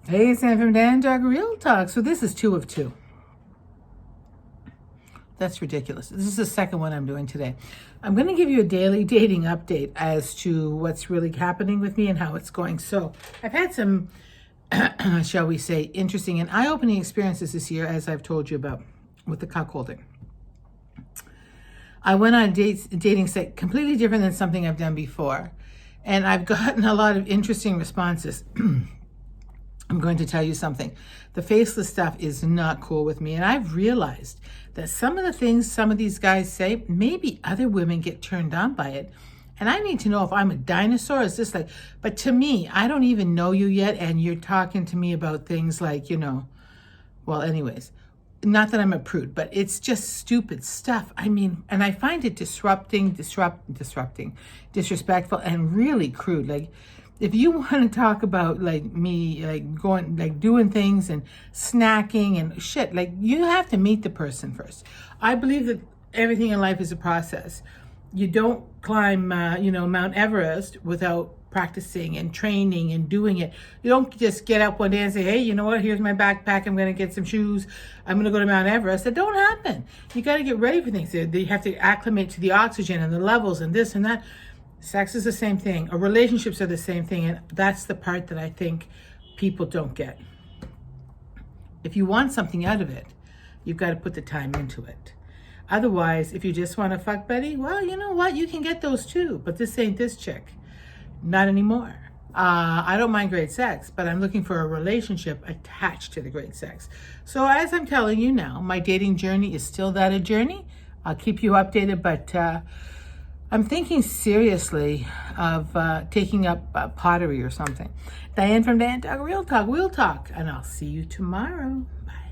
Hey, it's Ann from Dan Dog Real Talk. So this is 2 of 2. That's ridiculous. This is the second one I'm doing today. I'm going to give you a daily dating update as to what's really happening with me and how it's going. So I've had some, shall we say, interesting and eye-opening experiences this year, as I've told you about with the cuckolding. I went on a dating site completely different than something I've done before. And I've gotten a lot of interesting responses. I'm going to tell you something. The faceless stuff is not cool with me. And I've realized that some of the things some of these guys say, maybe other women get turned on by it. And I need to know if I'm a dinosaur. Is this like, but to me, I don't even know you yet. And you're talking to me about things like, well, anyways, not that I'm a prude, but it's just stupid stuff. I mean, and I find it disrupting, disrespectful, and really crude. Like, if you want to talk about like me, like going, like doing things and snacking and shit, like you have to meet the person first. I believe that everything in life is a process. You don't climb, Mount Everest without practicing and training and doing it. You don't just get up one day and say, hey, you know what? Here's my backpack. I'm going to get some shoes. I'm going to go to Mount Everest. That don't happen. You got to get ready for things. You have to acclimate to the oxygen and the levels and this and that. Sex is the same thing, or relationships are the same thing, and that's the part that I think people don't get. If you want something out of it, you've got to put the time into it. Otherwise, if you just want to fuck buddy, well, you know what? You can get those too, but this ain't this chick. Not anymore. I don't mind great sex, but I'm looking for a relationship attached to the great sex. So as I'm telling you now, my dating journey is still that a journey. I'll keep you updated, but I'm thinking seriously of taking up pottery or something. Diane from Dan Dog Real Talk, and I'll see you tomorrow. Bye.